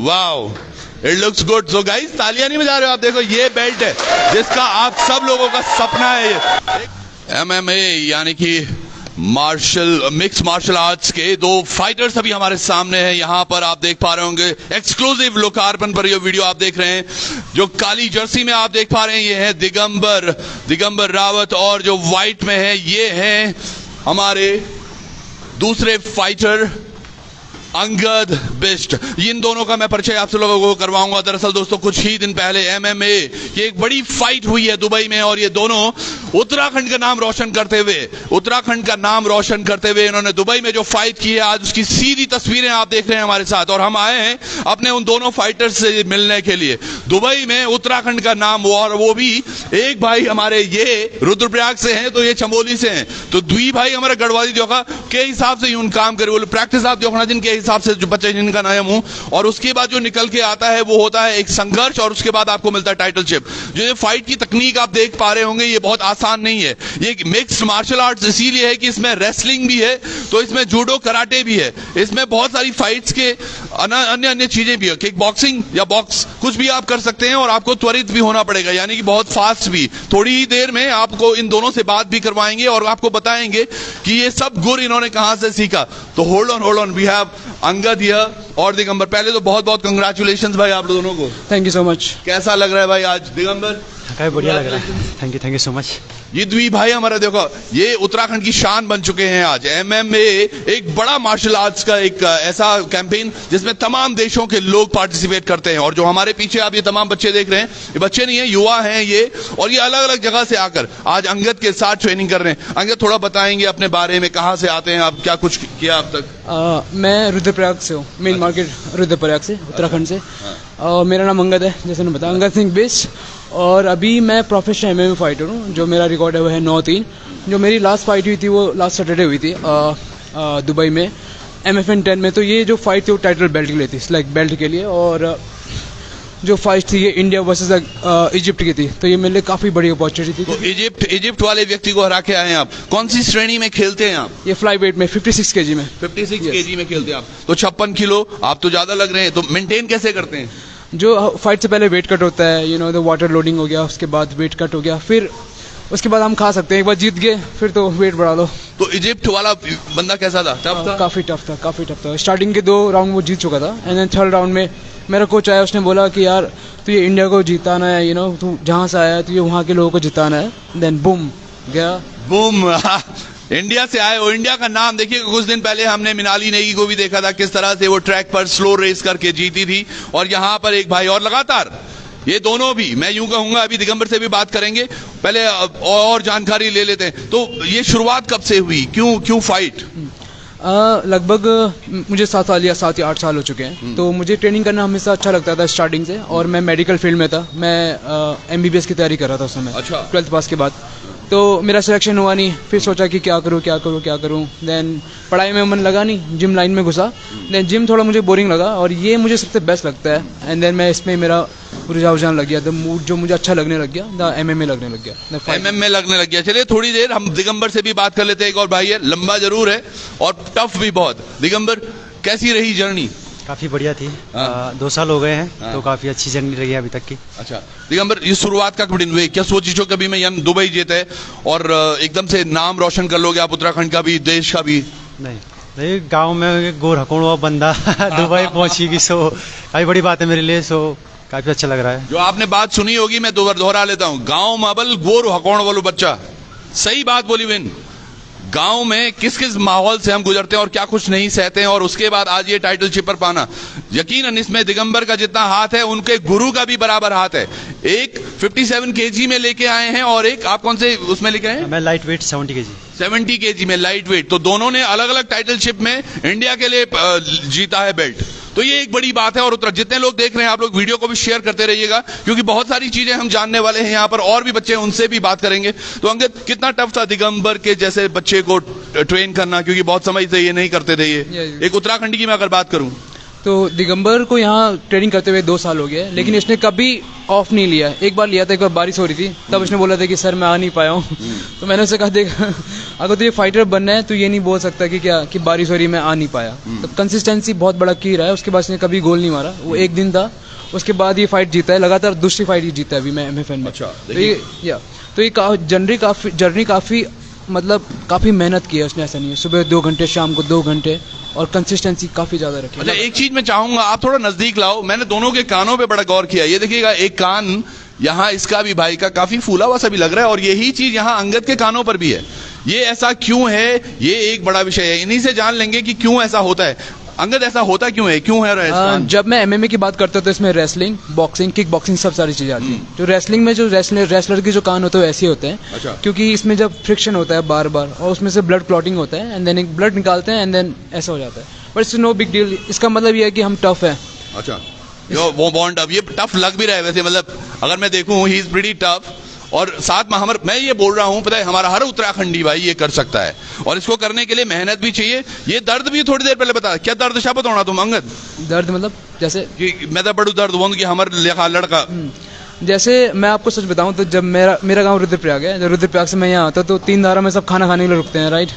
Wow, it looks good. So guys, तालियां नहीं बजा रहे हो आप? देखो ये बेल्ट है जिसका आप सब लोगों का सपना है। ये MMA यानी कि मिक्स मार्शल आर्ट्स के दो फाइटर्स अभी हमारे सामने हैं। यहां पर आप देख पा रहे होंगे एक्सक्लूसिव लोकार्पण पर ये वीडियो आप देख रहे हैं। जो काली जर्सी में आप देख पा रहे हैं ये है दिगंबर रावत, और जो व्हाइट में है ये है हमारे दूसरे फाइटर अंगद बिष्ट। इन दोनों का मैं परिचय आप सब लोगों को करवाऊंगा। दरअसल दोस्तों, कुछ ही दिन पहले MMA की एक बड़ी फाइट हुई है दुबई में, और ये दोनों उत्तराखंड का नाम रोशन करते हुए इन्होंने दुबई में जो फाइट की है, आज उसकी सीधी तस्वीरें आप देख रहे हैं हमारे साथ। और हम आए हैं अपने उन दोनों फाइटर्स से मिलने के लिए दुबई में। उत्तराखंड का नाम, और वो भी एक भाई हमारे ये रुद्रप्रयाग से हैं, तो ये चमोली से हैं। तो दुई भाई हमारे गढ़वाली जोखा के हिसाब से उन काम करे, प्रैक्टिस आप जोखना जिनके हिसाब से जो बच्चे जिनका नाम हूं, और उसके बाद जो निकल के आता है वो होता है एक संघर्ष, और उसके बाद आपको मिलता है टाइटलशिप। जो ये फाइट की तकनीक आप देख पा रहे होंगे ये बहुत आसान नहीं है। ये मिक्स्ड मार्शल आर्ट्स इसीलिए है कि इसमें रेसलिंग भी है, तो इसमें जूडो कराटे भी है, इसमें बहुत सारी फाइट्स के अन्य चीजें भी है। किक बॉक्सिंग या बॉक्स कुछ भी आप कर सकते हैं, और आपको त्वरित भी होना पड़ेगा, यानी कि बहुत फास्ट भी। थोड़ी ही देर में आपको इन दोनों से बात भी करवाएंगे और आपको बताएंगे कि ये सब गुर इन्होंने कहां से सीखा। तो hold on, we have Angad here और दिगंबर। पहले तो बहुत बहुत कंग्रेचुलेशंस भाई आप दोनों को। Thank you so much. कैसा लग रहा है भाई आज दिगंबर? बढ़िया लग रहा है। Thank you so much. ये द्वी भाई हमारा देखो, ये उत्तराखंड की शान बन चुके हैं आज। MMA एक बड़ा मार्शल आर्ट्स का एक ऐसा कैंपेन जिसमें तमाम देशों के लोग पार्टिसिपेट करते हैं। और जो हमारे पीछे आप ये तमाम बच्चे देख रहे हैं, ये बच्चे नहीं है, युवा हैं ये, और ये अलग अलग जगह से आकर आज अंगद के साथ ट्रेनिंग कर रहे हैं। अंगद थोड़ा बताएंगे अपने बारे में, कहाँ से आते हैं आप, क्या कुछ किया अब तक? मैं रुद्रप्रयाग से हूँ, मेन मार्केट रुद्रप्रयाग से, उत्तराखंड से। मेरा नाम अंगद है, जैसे ने बताया, अंगद सिंह बिष्ट। और अभी मैं प्रोफेशनल MMA फाइटर हूँ। जो मेरा रिकॉर्ड है वो है 9-3। जो मेरी लास्ट फाइट हुई थी वो लास्ट सैटरडे हुई थी दुबई में MFN 10 में। तो ये जो फाइट थी वो टाइटल बेल्ट के लिए थी, लाइक बेल्ट के लिए। और जो फाइट थी ये इंडिया वर्सेस इजिप्ट की थी, तो ये मेरे लिए काफी बड़ी अपॉर्चुनिटी थी। तो इजिप्ट वाले व्यक्ति को हरा के आए हैं आप। कौन सी श्रेणी में खेलते हैं आप? ये फ्लाई वेट में 56 kg में। 56 kg में खेलते हैं आप, तो 56 किलो आप तो ज्यादा लग रहे हैं। तो मेंटेन कैसे करते हैं? जो फाइट से पहले वेट कट होता है, तो वाटर लोडिंग हो गया, उसके बाद वेट कट हो गया, फिर उसके बाद हम खा सकते हैं। एक बार जीत गए फिर तो वेट बढ़ा लो। तो इजिप्ट वाला बंदा कैसा था? टफ था? काफी टफ था। स्टार्टिंग के 2 राउंड वो जीत चुका था, एंड देन 3rd राउंड में मेरा कोच आया, उसने बोला कि यार तू ये इंडिया को जिताना है, तू जहाँ से आया है तो ये वहाँ के लोगों को जिताना है। देन बूम गया, बूम। इंडिया से आए हो, इंडिया का नाम देखिए। कुछ दिन पहले हमने मिनाली नेगी को भी देखा था, किस तरह से वो ट्रैक पर स्लो रेस करके जीती थी। और यहाँ पर एक भाई और लगातार, ये दोनों भी, मैं यूं कहूंगा, अभी दिगंबर से भी बात करेंगे, पहले और जानकारी ले लेते हैं। तो ये शुरुआत कब से हुई, क्यों फाइट? लगभग मुझे 7 या 8 साल हो चुके हैं। तो मुझे ट्रेनिंग करना हमेशा अच्छा लगता था स्टार्टिंग से, और मैं मेडिकल फील्ड में था। मैं MBBS की तैयारी कर रहा था उस समय। अच्छा। 12th पास के बाद तो मेरा सिलेक्शन हुआ नहीं, फिर सोचा कि क्या करूँ। देन पढ़ाई में मन लगा नहीं, जिम लाइन में घुसा। देन जिम थोड़ा मुझे बोरिंग लगा, और ये मुझे सबसे बेस्ट लगता है। एंड देन मैं इसमें मेरा रुझान लग गया, जो मुझे अच्छा लगने लग गया, MMA लगने लग गया। MMA लगने लग गया। चलिए थोड़ी देर हम दिगंबर से भी बात कर लेते हैं। एक और भाई है, लंबा जरूर है और टफ भी बहुत। दिगंबर, कैसी रही जर्नी? काफी बढ़िया थी। 2 साल हो गए हैं, तो काफी अच्छी जर्नी रही अभी तक की। अच्छा दिगंबर, ये शुरुआत का कब दिन हुई? क्या सोची छो कभी मैं यहाँ दुबई जीते और एकदम से नाम रोशन कर लोगे आप, उत्तराखंड का भी, देश का भी? नहीं, गांव में गोर हकोड़ हुआ बंदा दुबई पहुंची, सो काफी बड़ी बात है मेरे लिए। सो काफी अच्छा लग रहा है। जो आपने बात सुनी होगी, मैं दोहरा लेता हूँ। गाँव माबल गोर हकोड़ वालों बच्चा, सही बात बोली विन। गांव में किस किस माहौल से हम गुजरते हैं और क्या कुछ नहीं सहते हैं, और उसके बाद आज ये टाइटलशिप पर पाना, यकीनन इसमें दिगंबर का जितना हाथ है उनके गुरु का भी बराबर हाथ है। एक 57 kg में लेके आए हैं, और एक आप कौन से उसमें लेके आए हैं? मैं लाइट वेट 70 kg में लाइट वेट। तो दोनों ने अलग अलग टाइटलशिप में इंडिया के लिए जीता है बेल्ट। तो ये एक बड़ी बात है। और जितने लोग देख रहे हैं, आप लोग वीडियो को भी शेयर करते रहिएगा, क्योंकि बहुत सारी चीजें हम जानने वाले हैं यहाँ पर। और भी बच्चे हैं, उनसे भी बात करेंगे। तो अंगद, कितना टफ था दिगंबर के जैसे बच्चे को ट्रेन करना, क्योंकि बहुत समय से ये नहीं करते थे ये। एक उत्तराखंड की मैं अगर बात करूं, तो दिगंबर को यहाँ ट्रेनिंग करते हुए 2 साल हो गए, लेकिन इसने कभी ऑफ नहीं लिया। एक बार लिया था, एक बार बारिश हो रही थी, तब इसने बोला था कि सर मैं आ नहीं पाया हूँ। तो मैंने उसे कहा देख अगर तुझे फाइटर बनना है तो ये नहीं बोल सकता कि बारिश हो रही मैं आ नहीं पाया। तो कंसिस्टेंसी बहुत बड़ा की रहा है। उसके बाद इसने कभी गोल नहीं मारा। वो एक दिन था, उसके बाद ये फाइट जीता है, लगातार दूसरी फाइट ही जीता है अभी मैं MFN में। अच्छा, तो ये जर्नी काफ़ी मतलब काफ़ी मेहनत की है उसने। ऐसा नहीं है, सुबह 2 घंटे, शाम को 2 घंटे, और कंसिस्टेंसी काफ़ी ज़्यादा रखी है। अच्छा, एक चीज मैं चाहूंगा आप थोड़ा नजदीक लाओ। मैंने दोनों के कानों पे बड़ा गौर किया। ये देखिएगा, एक कान यहाँ इसका भी भाई का काफी फूला हुआ सा भी लग रहा है, और यही चीज यहाँ अंगद के कानों पर भी है। ये ऐसा क्यों है, ये एक बड़ा विषय है। इन्हीं से जान लेंगे कि क्यों ऐसा होता है। अंगद, ऐसा होता क्यों है, क्यों है? जब मैं MMA की बात करता हूँ तो इसमें रेसलिंग, बॉक्सिंग, किक बॉक्सिंग सब सारी चीजें आती हैं। जो रेसलिंग में जो रेसलर के जो कान होते हैं वैसे होते हैं। अच्छा। क्योंकि इसमें जब फ्रिक्शन होता है बार बार, और उसमें से ब्लड क्लॉटिंग होता है, एंड देन एक ब्लड निकालते हैं, एंड देन ऐसा हो जाता है। But it's no big deal. इसका मतलब ये है कि हम टफ है। अच्छा, वो बॉन्ड अब ये टफ लग भी रहा है वैसे। मतलब अगर मैं देखूं, ही इज प्रीटी टफ। और साथ में मैं ये बोल रहा हूं, पता है, हमारा हर उत्तराखंडी भाई ये कर सकता है, और इसको करने के लिए मेहनत भी चाहिए। ये दर्द भी थोड़ी देर पहले बता, क्या दर्द शब्द होना तुम अंगद? दर्द मतलब जैसे कि मैं तो बड़ू दर्द बोल कि हमारे लेखा लड़का। जैसे मैं आपको सच बताऊं तो जब मेरा गांव रुद्रप्रयाग है, जब रुद्रप्रयाग से मैं यहाँ आता तो 3 धारा में सब खाना खाने के लिए रुकते हैं, राइट।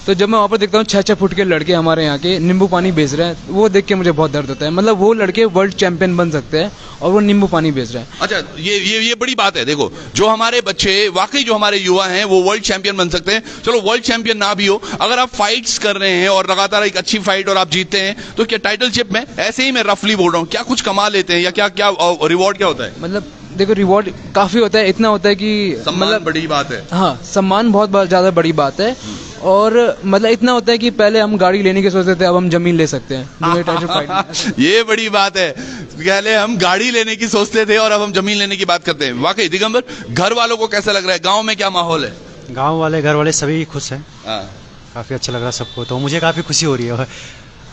तो जब मैं वहाँ पर देखता हूँ 6-6 फुट के लड़के हमारे यहाँ के नींबू पानी बेच रहे हैं, वो देख के मुझे बहुत दर्द होता है। मतलब वो लड़के वर्ल्ड चैंपियन बन सकते हैं और वो नींबू पानी बेच रहे हैं। अच्छा, ये बड़ी बात है। देखो, जो हमारे बच्चे, वाकई जो हमारे युवा हैं, वो वर्ल्ड चैंपियन बन सकते हैं। चलो वर्ल्ड चैंपियन ना भी हो, अगर आप फाइट्स कर रहे हैं और लगातार एक अच्छी फाइट और आप जीतते हैं, तो क्या टाइटलशिप में, ऐसे ही मैं रफली बोल रहा हूँ, क्या कुछ कमा लेते हैं, या क्या क्या रिवॉर्ड क्या होता है? मतलब देखो, रिवॉर्ड काफी होता है। इतना होता है कि मतलब बड़ी बात है। हाँ, सम्मान बहुत ज्यादा बड़ी बात है। और मतलब इतना होता है कि पहले हम गाड़ी लेने की सोचते थे, अब हम जमीन ले सकते हैं। ये बड़ी बात है। पहले हम गाड़ी लेने की सोचते थे और अब हम जमीन लेने की बात करते हैं। वाकई दिगंबर, घर वालों को कैसा लग रहा है? गांव में क्या माहौल है? गांव वाले, घर वाले सभी खुश हैं। हाँ। काफ़ी अच्छा लग रहा है सबको, तो मुझे काफ़ी खुशी हो रही है।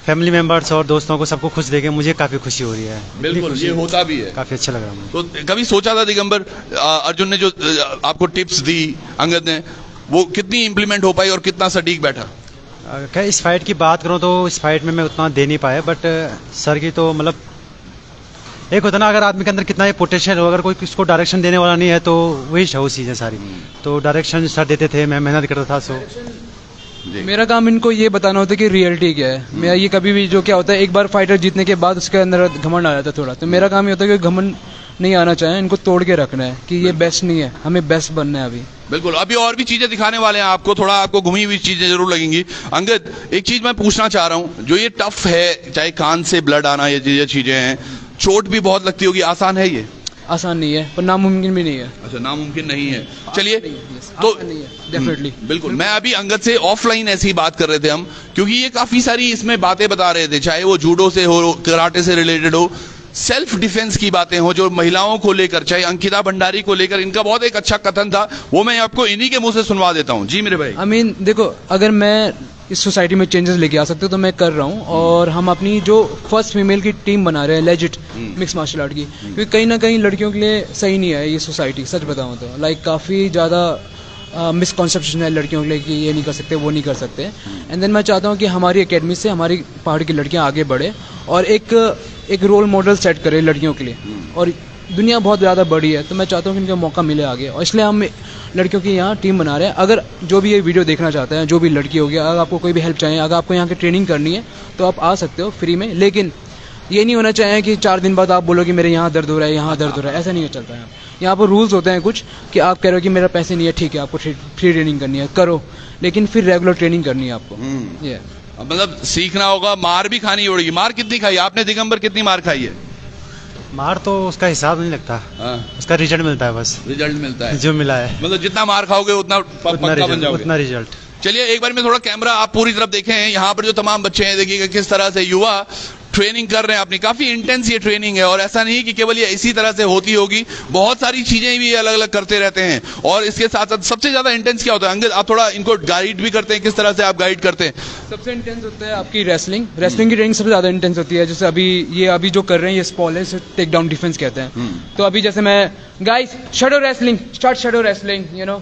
फैमिली मेंबर्स और दोस्तों को सबको खुश देखे मुझे काफ़ी खुशी हो रही है। बिल्कुल, ये होता भी है। काफ़ी अच्छा लग रहा है मुझे। तो कभी सोचा था दिगंबर, अर्जुन ने जो आपको टिप्स दी, अंगद ने, वो कितनी इंप्लीमेंट हो पाई और कितना सटीक बैठा? क्या इस फाइट की बात करूं तो इस फाइट में मैं उतना दे नहीं पाया, बट सर की तो मतलब एक होता ना, अगर आदमी के अंदर कितना ये पोटेंशियल हो, अगर कोई किसको डायरेक्शन देने वाला नहीं है तो वही हो चीज़ें सारी। तो डायरेक्शन सर देते थे, मैं मेहनत करता था। सो मेरा काम इनको ये बताना होता है कि रियलिटी क्या है। मेरा ये कभी भी जो क्या होता है, एक बार फाइटर जीतने के बाद उसके अंदर घमंड आ जाता है थोड़ा। तो मेरा काम ये होता है कि घमंड नहीं आना चाहिए, इनको तोड़ के रखना है कि ये बेस्ट नहीं है, हमें बेस्ट बनना है अभी। बिल्कुल, अभी और भी चीजें दिखाने वाले हैं आपको, थोड़ा आपको घुमी हुई चीजें जरूर लगेंगी। अंगद, एक चीज मैं पूछना चाह रहा हूँ, जो ये टफ है, चाहे कान से ब्लड आना, ये चीजें हैं, चोट भी बहुत लगती होगी, आसान है ये? आसान नहीं है, पर नामुमकिन भी नहीं है। अच्छा, नामुमकिन नहीं है। चलिए, तो डेफिनेटली बिल्कुल, मैं अभी अंगद से ऑफलाइन ऐसी बात कर रहे थे हम, क्योंकि ये काफी सारी इसमें बातें बता रहे थे, चाहे वो जूडो से हो, कराटे से रिलेटेड हो, सेल्फ डिफेंस की बातें हो, जो महिलाओं को लेकर, चाहे अंकिता भंडारी को लेकर, इनका बहुत एक अच्छा कथन था, वो मैं आपको इन्हीं के मुंह से सुनवा देता हूँ। जी मेरे भाई। देखो, अगर मैं इस सोसाइटी में चेंजेस लेके आ सकते हो तो मैं कर रहा हूँ। और हम अपनी जो फर्स्ट फीमेल की टीम बना रहे हैं, लेजिट मिक्स मार्शल आर्ट की, क्योंकि कहीं ना कहीं लड़कियों के लिए सही नहीं है ये सोसाइटी, सच बताऊँ तो। लाइक काफ़ी ज़्यादा मिसकॉन्सेप्शन है लड़कियों के लिए कि ये नहीं कर सकते, वो नहीं कर सकते। एंड देन मैं चाहता हूँ कि हमारी एकेडमी से हमारी पहाड़ की लड़कियाँ आगे बढ़े और एक रोल मॉडल सेट करे लड़कियों के लिए। और दुनिया बहुत ज़्यादा बड़ी है, तो मैं चाहता हूँ कि इनका मौका मिले आगे, और इसलिए हम लड़कियों की यहाँ टीम बना रहे हैं। अगर जो भी ये वीडियो देखना चाहते हैं, जो भी लड़की होगी, अगर आपको कोई भी हेल्प चाहिए, अगर आपको यहाँ की ट्रेनिंग करनी है तो आप आ सकते हो फ्री में। लेकिन ये नहीं होना चाहिए कि 4 दिन बाद आप बोलो कि मेरे यहाँ दर्द हो रहा है, यहाँ दर्द हो रहा है, ऐसा नहीं चलता है। यहाँ पर रूल्स होते हैं कुछ, कि आप कह रहे हो कि मेरा पैसे नहीं है, ठीक है, आपको फ्री ट्रेनिंग करनी है, करो, लेकिन फिर रेगुलर ट्रेनिंग करनी है आपको। ये मतलब सीखना होगा, मार भी खानी होगी। मार कितनी खाई आपने दिगंबर, कितनी मार खाई है? मार तो उसका हिसाब नहीं लगता, उसका रिजल्ट मिलता है, बस रिजल्ट मिलता है जो मिला है। मतलब जितना मार खाओगे उतना पक्का बन जाओगे, उतना रिजल्ट। चलिए, एक बार में थोड़ा कैमरा आप पूरी तरफ देखें। यहाँ पर जो तमाम बच्चे हैं, देखिएगा किस तरह से युवा ट्रेनिंग कर रहे हैं अपनी। काफी इंटेंस ये ट्रेनिंग है, और ऐसा नहीं कि केवल ये इसी तरह से होती होगी, बहुत सारी चीजें भी अलग अलग करते रहते हैं। और इसके साथ साथ सबसे ज्यादा इंटेंस क्या होता है अंगद? आप थोड़ा इनको गाइड भी करते हैं, किस तरह से आप गाइड करते हैं? सबसे इंटेंस होता है आपकी रेसलिंग की ट्रेनिंग सबसे ज्यादा इंटेंस होती है। जैसे अभी जो कर रहे हैं, ये स्पॉल है, इसे टेक डाउन डिफेंस कहते हैं। तो अभी जैसे मैं, guys, shadow wrestling, start shadow wrestling, you know,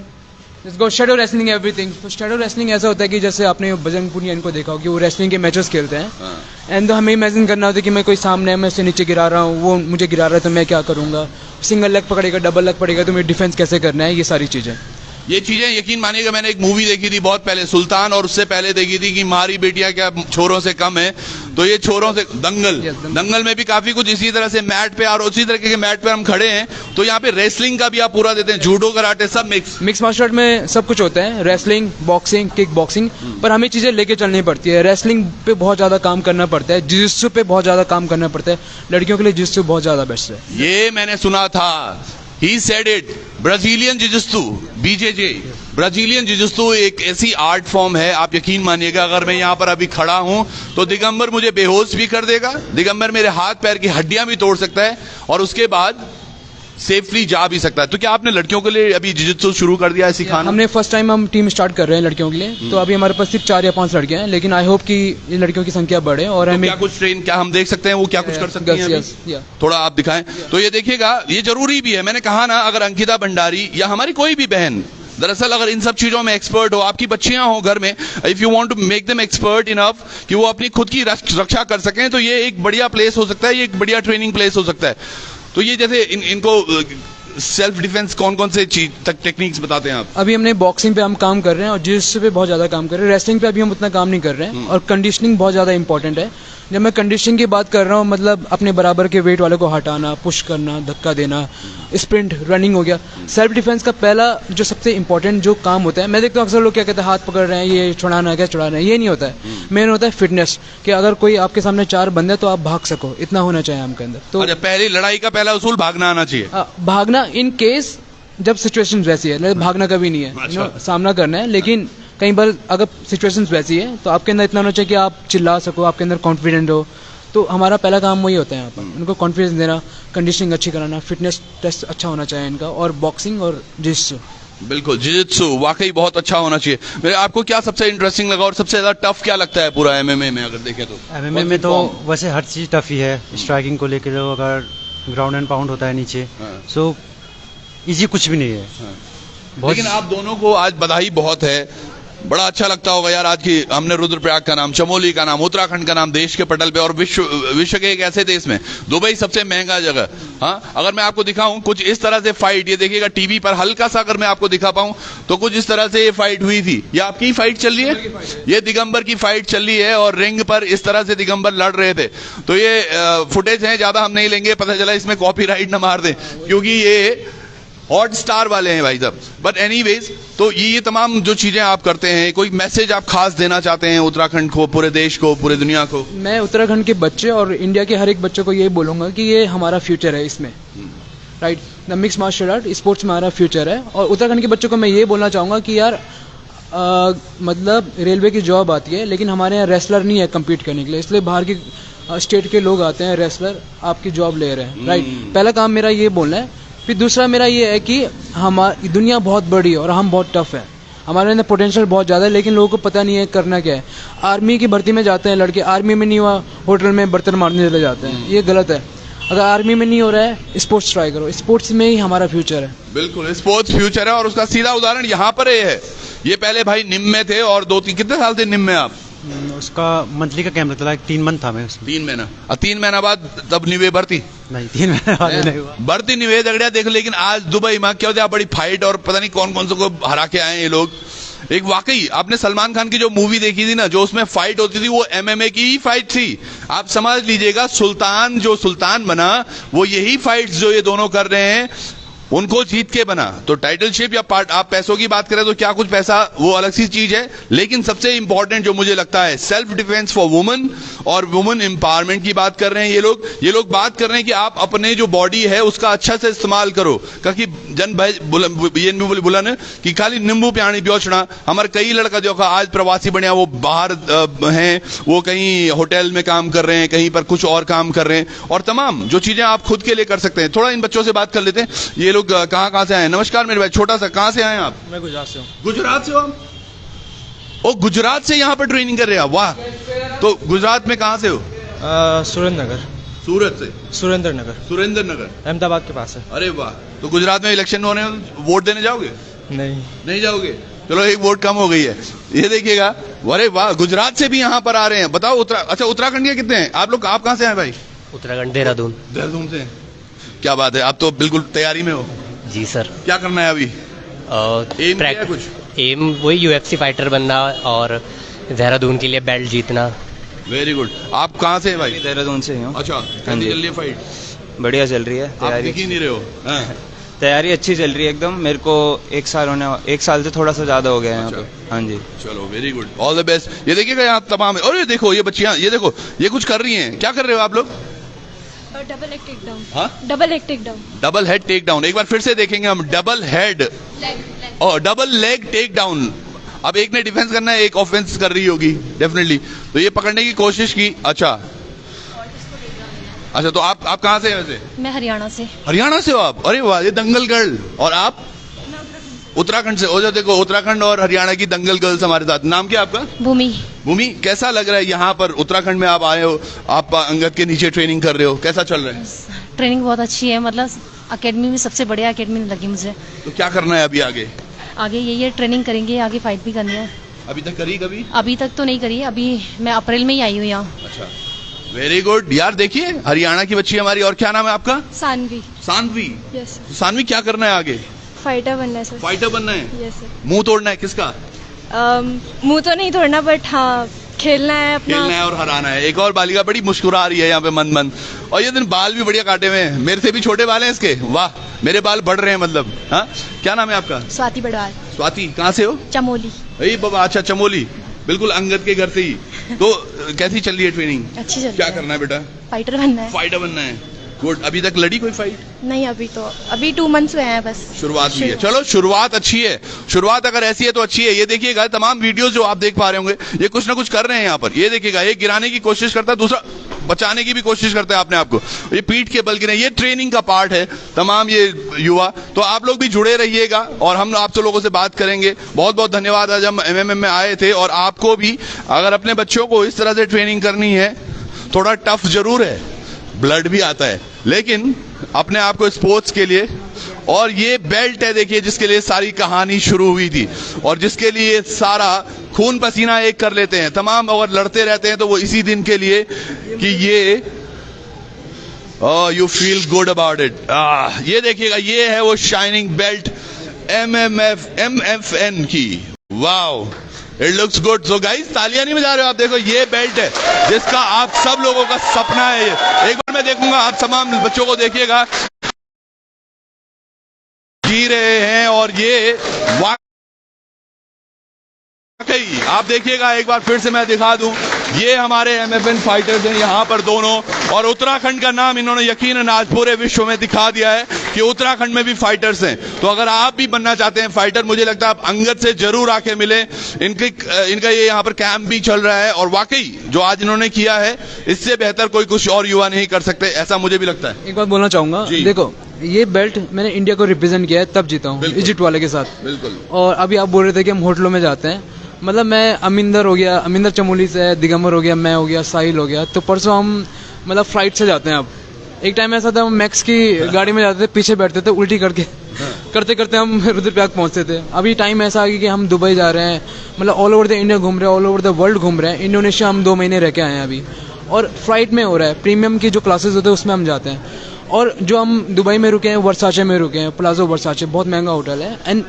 Let's go shadow wrestling everything. तो shadow wrestling ऐसा होता है कि जैसे आपने बजरंग पुनिया इनको देखा हो कि वो wrestling के मैचेस खेलते हैं एंड तो हमें इमेजिन करना होता है कि मैं कोई सामने है, मैं उससे नीचे गिरा रहा हूँ, वो मुझे गिरा रहा है तो मैं क्या करूँगा, सिंगल लेग पकड़ेगा, डबल लेग पड़ेगा तो मुझे डिफेंस कैसे करना है, ये सारी चीज़ें। ये चीजें यकीन मानिएगा, मैंने एक मूवी देखी थी बहुत पहले, सुल्तान, और उससे पहले देखी थी कि मारी बेटियां क्या छोरों से कम है, तो ये छोरों से दंगल। दंगल में भी काफी कुछ इसी तरह से मैट पे और उसी तरह के मैट पे हम खड़े हैं, तो यहाँ पे रेसलिंग का भी आप पूरा देते हैं, जूडो कराटे सब मिक्स मार्शल आर्ट में सब कुछ होता है, रेसलिंग, बॉक्सिंग, किक बॉक्सिंग, पर हमें चीज़ें लेके चलनी पड़ती है। रेसलिंग पे बहुत ज़्यादा काम करना पड़ता है, जिजित्सु पे बहुत ज़्यादा काम करना पड़ता है, लड़कियों के लिए जिजित्सु बहुत ज़्यादा बेस्ट है। ये मैंने सुना था, he said it, Brazilian jiu-jitsu, BJJ, Brazilian jiu-jitsu एक ऐसी आर्ट फॉर्म है, आप यकीन मानिएगा अगर मैं यहाँ पर अभी खड़ा हूँ तो दिगंबर मुझे बेहोश भी कर देगा, दिगंबर मेरे हाथ पैर की हड्डियां भी तोड़ सकता है और उसके बाद सेफली जा भी सकता है। तो क्या आपने लड़कियों के लिए अभी जिजित्सु शुरू कर दिया है सिखाना? हमने फर्स्ट टाइम हम टीम स्टार्ट कर रहे हैं लड़कियों के लिए, तो अभी हमारे पास सिर्फ 4 या 5 लड़कियां हैं, लेकिन आई होप कि ये लड़कियों की संख्या बढ़े और तो हमें क्या कुछ ट्रेन, क्या हम देख सकते हैं वो क्या कुछ कर सकते हैं अभी? थोड़ा आप दिखाएं। तो ये देखिएगा, ये जरूरी भी है, मैंने कहा ना, अगर अंकिता भंडारी या हमारी कोई भी बहन दरअसल अगर इन सब चीजों में एक्सपर्ट हो, आपकी बच्चियां हो घर में, if you want to make them expert enough कि वो अपनी खुद की रक्षा कर सकें, तो ये एक बढ़िया प्लेस हो सकता है, ये एक बढ़िया ट्रेनिंग प्लेस हो सकता है। तो ये जैसे इनको सेल्फ डिफेंस कौन कौन से चीज तक टेक्निक्स बताते हैं आप? अभी हमने बॉक्सिंग पे हम काम कर रहे हैं और जिजित्सु पे बहुत ज्यादा काम कर रहे हैं, रेसलिंग पे अभी हम उतना काम नहीं कर रहे हैं, और कंडीशनिंग बहुत ज्यादा इंपॉर्टेंट है। जब मैं कंडीशनिंग की बात कर रहा हूँ, मतलब अपने बराबर के वेट वाले को हटाना, पुश करना, धक्का देना, स्प्रिंट, रनिंग हो गया। सेल्फ डिफेंस का पहला जो सबसे इंपॉर्टेंट जो काम होता है, मैं देखता हूँ अक्सर लोग क्या कहते हैं, हाथ पकड़ रहे हैं, ये छुड़ाना है, क्या छुड़ाना है, ये नहीं होता है। मेन होता है फिटनेस, कि अगर कोई आपके सामने 4 बंदे तो आप भाग सको, इतना होना चाहिए आपके अंदर। तो अच्छा, पहली लड़ाई का पहला उसूल भागना आना चाहिए। भागना इन केस जब सिचुएशन वैसी है, भागना कभी नहीं है, अच्छा। सामना करना है, लेकिन कई बार अगर सिचुएशंस वैसी है तो आपके अंदर इतना होना चाहिए कि आप चिल्ला सको, आपके अंदर कॉन्फिडेंट हो। तो हमारा पहला काम वही होता है यहाँ पर, उनको कॉन्फिडेंस देना, कंडीशनिंग अच्छी कराना, फिटनेस टेस्ट अच्छा होना चाहिए इनका, और बॉक्सिंग और जिजित्सु। बिल्कुल, जिजित्सु वाकई बहुत अच्छा होना चाहिए। मेरे आपको क्या सबसे इंटरेस्टिंग लगा और सबसे ज्यादा टफ क्या लगता है पूरा MMA में अगर देखें तो? MMA में तो वैसे हर चीज़ टफ ही है, स्ट्राइकिंग को लेकर, अगर ग्राउंड एंड पाउंड होता है नीचे, सो इजी कुछ भी नहीं है। लेकिन आप दोनों को आज बधाई बहुत है, बड़ा अच्छा लगता होगा यार, आज की हमने रुद्रप्रयाग का नाम, चमोली का नाम, उत्तराखंड का नाम देश के पटल पे, और विश्व के एक ऐसे देश में दुबई सबसे महंगा जगह। हाँ, अगर मैं आपको दिखाऊं कुछ इस तरह से फाइट, ये देखिएगा टीवी पर हल्का सा अगर मैं आपको दिखा पाऊं तो कुछ इस तरह से ये फाइट हुई थी। ये आपकी फाइट चल रही है, ये दिगंबर की फाइट चल रही है और रिंग पर इस तरह से दिगंबर लड़ रहे थे। तो ये फुटेज है, ज्यादा हम नहीं लेंगे, पता चला इसमें कॉपीराइट ना मार दें, क्योंकि ये हॉट स्टार वाले हैं भाई साहब। बट एनीवेज, तो ये तमाम जो चीजें आप करते हैं, कोई मैसेज आप खास देना चाहते हैं उत्तराखंड को, पूरे देश को, पूरे दुनिया को? मैं उत्तराखंड के बच्चे और इंडिया के हर एक बच्चे को यही बोलूंगा कि ये हमारा फ्यूचर है इसमें, right. The mix martial art sports में हमारा फ्यूचर है, और उत्तराखंड के बच्चों को मैं ये बोलना चाहूंगा कि यार मतलब रेलवे की जॉब आती है, लेकिन हमारे यहाँ रेसलर नहीं है कम्पीट करने के लिए, इसलिए बाहर की स्टेट के लोग आते हैं, रेसलर आपकी जॉब ले रहे हैं, राइट। पहला काम मेरा ये बोलना है। फिर दूसरा मेरा ये है कि हमारी दुनिया बहुत बड़ी है और हम बहुत टफ है, हमारे अंदर पोटेंशियल बहुत ज़्यादा है, लेकिन लोगों को पता नहीं है करना क्या है। आर्मी की भर्ती में जाते हैं लड़के, आर्मी में नहीं हुआ होटल में बर्तन मारने चले जाते हैं, ये गलत है। अगर आर्मी में नहीं हो रहा है, स्पोर्ट्स ट्राई करो, स्पोर्ट्स में ही हमारा फ्यूचर है। बिल्कुल, स्पोर्ट्स फ्यूचर है, और उसका सीधा उदाहरण यहाँ पर ये है। ये पहले भाई निम में थे और 2-3 कितने साल से निम में आप? उसका मंथली का कैंप लगता है, 3 मंथ था मैं उसमें। 3 महीना, और 3 महीना बाद तब निवे भर्ती नहीं, 3 महीने बाद नहीं हुआ भर्ती, निवे दगड़िया देख। लेकिन आज दुबई में क्या होता है, बड़ी फाइट और पता नहीं कौन कौन से को हरा के आए ये लोग। एक वाकई आपने सलमान खान की जो मूवी देखी थी ना, जो उसमें फाइट होती थी, वो MMA की ही फाइट थी। आप समझ लीजिएगा, सुल्तान जो सुल्तान बना, वो यही फाइट्स जो ये दोनों कर रहे हैं उनको जीत के बना। तो टाइटलशिप या पार्ट, आप पैसों की बात करें तो क्या कुछ पैसा वो अलग सी चीज है, लेकिन सबसे इंपॉर्टेंट जो मुझे लगता है सेल्फ डिफेंस फॉर वुमेन और वुमेन एम्पावरमेंट की बात कर रहे हैं ये लोग बात कर रहे हैं कि आप अपने जो बॉडी है उसका अच्छा से इस्तेमाल करो। क्योंकि जन भाई ये बोला ना कि खाली नींबू प्याणी प्योचना, हमारे कई लड़का देखा आज प्रवासी बने, वो बाहर हैं, वो कहीं होटल में काम कर रहे हैं, कहीं पर कुछ और काम कर रहे हैं, और तमाम जो चीजें आप खुद के लिए कर सकते हैं। थोड़ा इन बच्चों से बात कर लेते हैं, ये लोग कहाँ से आए? नमस्कार मेरे भाई, छोटा सा, कहाँ से आए आप? मैं गुजरात से हूँ। गुजरात से हो आप? ओ, गुजरात से यहाँ पर ट्रेनिंग कर रहे हैं आप, वाह। तो गुजरात में कहाँ से हो? सुरेंद्र नगर। सूरत से? सुरेंद्र नगर, सुरेंद्र नगर, अहमदाबाद के पास है। अरे वाह। तो गुजरात में इलेक्शन होने, वोट देने जाओगे? नहीं जाओगे? चलो एक वोट कम हो गई है। ये देखिएगा, अरे वाह, गुजरात से भी यहाँ पर आ रहे हैं। बताओ अच्छा उत्तराखंड के कितने हैं आप लोग? आप कहाँ से हैं भाई? उत्तराखंड देहरादून। देहरादून से। क्या बात है, आप तो बिल्कुल तैयारी में हो। जी सर। क्या करना है अभी? एम क्या है कुछ? एम वही यूएफसी फाइटर बनना और देहरादून के लिए बेल्ट जीतना। Very good. आप कहाँ से हैं भाई? देहरादून से हूँ। अच्छा, हाँ कैसी जी। चल रही है फाइट? बढ़िया चल रही है आप तैयारी। दिख ही नहीं रहे हो। हाँ। तैयारी अच्छी चल रही है एकदम। मेरे को 1 साल से थोड़ा सा ज्यादा हो गया है यहाँ अच्छा। पे। हाँ जी। चलो very good, all the best. ये देखिएगा यहाँ तमाम, और ये देखो ये बच्चियाँ, ये देखो ये कुछ कर रही हैं। क्या कर रहे हो आप लोग? Double leg take down. हाँ, double leg take down. Double head take down. एक बार फिर से देखेंगे हम, डबल हेड और डबल लेग टेक डाउन। अब एक ने डिफेंस करना है, एक ऑफेंस कर रही होगी डेफिनेटली, तो ये पकड़ने की कोशिश की। अच्छा अच्छा, तो आप कहाँ से हैं वैसे? मैं हरियाणा से। हरियाणा से हो आप? अरे वाह, ये दंगल गर्ल। और आप? उत्तराखंड से। ओ जो देखो, उत्तराखंड और हरियाणा की दंगल गर्ल्स हमारे साथ। नाम क्या आपका? भूमि। भूमि, कैसा लग रहा है यहाँ पर उत्तराखंड में आप आए हो? आप अंगद के नीचे ट्रेनिंग कर रहे हो, कैसा चल रहा है? ट्रेनिंग बहुत अच्छी है, मतलब अकेडमी में सबसे बढ़िया अकेडमी लगी मुझे। तो क्या करना है अभी आगे? आगे यही है, ट्रेनिंग करेंगे, आगे फाइट भी करनी है। अभी तक करी कभी? अभी तक तो नहीं करी, अभी मैं अप्रैल में ही आई हूँ यहाँ। अच्छा, वेरी गुड यार। देखिए हरियाणा की बच्ची हमारी। और क्या नाम है आपका? सानवी। सानवी। यस। सानवी, क्या करना है आगे? फाइटर बनना है सर। फाइटर बनना है? Yes sir. मुंह तोड़ना है किसका? मुंह तो नहीं तोड़ना, बट हाँ खेलना है अपना। खेलना है और हराना है। एक और बालिका बड़ी मुस्कुरा रही है यहाँ पे मन मन। और ये दिन बाल भी बढ़िया काटे हुए हैं, मेरे से भी छोटे बाल हैं इसके। वाह, मेरे बाल बढ़ रहे हैं मतलब। हाँ, क्या नाम है आपका? स्वाति बड़वाल। स्वाति, कहाँ से हो? चमोली। अरे बाबा, अच्छा चमोली, बिल्कुल अंगद के घर से ही। तो कैसी चल रही है ट्रेनिंग? अच्छी चल रही क्या है। करना है बेटा? फाइटर बनना है। फाइटर बनना है। गुड। अभी तक लड़ी कोई फाइट? नहीं, अभी 2 मंथ्स हुए हैं बस। शुरुआत हुई है। चलो शुरुआत अच्छी है। शुरुआत अगर ऐसी है तो अच्छी है। ये देखिएगा तमाम वीडियोस जो आप देख पा रहे होंगे, ये कुछ ना कुछ कर रहे हैं यहाँ पर। ये देखिएगा, एक गिराने की कोशिश करता है, दूसरा बचाने की भी कोशिश करता है अपने आप को। ये पीठ के बल गिरे, ये ट्रेनिंग का पार्ट है तमाम ये युवा। तो आप लोग भी जुड़े रहिएगा और हम आप लोगों से बात करेंगे। बहुत बहुत धन्यवाद। आज हम एमएमएम में आए थे, और आपको भी अगर अपने बच्चों को इस तरह से ट्रेनिंग करनी है, थोड़ा टफ जरूर है, ब्लड भी आता है, लेकिन अपने आप को स्पोर्ट्स के लिए। और ये बेल्ट है देखिए, जिसके लिए सारी कहानी शुरू हुई थी और जिसके लिए सारा खून पसीना एक कर लेते हैं तमाम, और लड़ते रहते हैं तो वो इसी दिन के लिए कि ये you feel good about it. ये देखिएगा, ये है वो शाइनिंग बेल्ट MFN की। Wow, it looks good. So guys, तालियां नहीं बजा रहे हो आप? देखो ये बेल्ट है जिसका आप सब लोगों का सपना है। ये एक बार मैं देखूंगा, आप तमाम बच्चों को देखिएगा जी रहे हैं, और ये वाकई आप देखिएगा। एक बार फिर से मैं दिखा दूं, ये हमारे MFN फाइटर्स हैं यहाँ पर दोनों, और उत्तराखंड का नाम इन्होंने यकीनन आज पूरे विश्व में दिखा दिया है कि उत्तराखंड में भी फाइटर्स हैं। तो अगर आप भी बनना चाहते हैं फाइटर, मुझे लगता है आप अंगद से जरूर आके मिले। इनका ये यहाँ पर कैंप भी चल रहा है, और वाकई जो आज इन्होंने किया है, इससे बेहतर कोई कुछ और युवा नहीं कर सकते, ऐसा मुझे भी लगता है। एक बात बोलना चाहूंगा, देखो ये बेल्ट मैंने इंडिया को रिप्रेजेंट किया है, तब जीता हूँ इजिप्ट वाले के साथ। बिल्कुल। और अभी आप बोल रहे थे कि हम होटलों में जाते हैं, मतलब मैं अमिंदर हो गया, अमिंदर चमोली से, दिगंबर हो गया, मैं हो गया, साहिल हो गया, तो परसों हम मतलब फ्लाइट से जाते हैं। अब एक टाइम ऐसा था, हम मैक्स की गाड़ी में जाते थे, पीछे बैठते थे, उल्टी करके करते करते हम रुद्रप्रयाग पहुंचते थे। अभी टाइम ऐसा आ गया कि हम दुबई जा रहे हैं, मतलब ऑल ओवर द इंडिया घूम रहे हैं, ऑल ओवर द वर्ल्ड घूम रहे हैं। इंडोनेशिया हम 2 महीने रह के आए हैं अभी, और फ्लाइट में हो रहा है। प्रीमियम की जो क्लासेस होते हैं उसमें हम जाते हैं। और जो हम दुबई में रुके हैं, वर्साचे में रुके हैं, प्लाजो वर्साचे, बहुत महंगा होटल है। एंड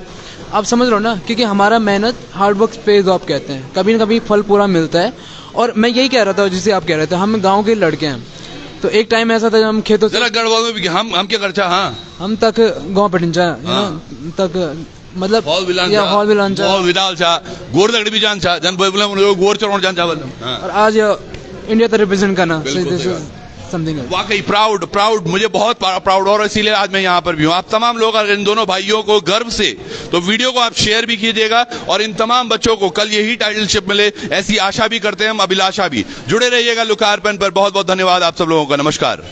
आप समझ रहे हो ना, क्योंकि हमारा मेहनत हार्ड वर्क पेज ऑफ कहते हैं, कभी ना कभी फल पूरा मिलता है। और मैं यही कह रहा था जिसे आप कह रहे थे, हम गांव के लड़के हैं, तो एक टाइम ऐसा था जब हम खेतों से गढ़वाल में भी हम क्या करचा। हाँ, हम तक गांव पटिंचा तक मतलब हॉल विदाल छा गोर दगड़ी भी जान छा जन बोले गोर चढ़ाने जान छा। और आज इंडिया तो रिप्रेजेंट करना समथिंग। वाकई प्राउड, मुझे बहुत प्राउड, और इसीलिए आज मैं यहाँ पर भी हूँ। आप तमाम लोग अगर इन दोनों भाइयों को गर्व से, तो वीडियो को आप शेयर भी कीजिएगा, और इन तमाम बच्चों को कल यही टाइटलशिप मिले, ऐसी आशा भी करते हैं हम, अभिलाषा भी। जुड़े रहिएगा लोकार्पण पर। बहुत बहुत धन्यवाद आप सब लोगों का। नमस्कार।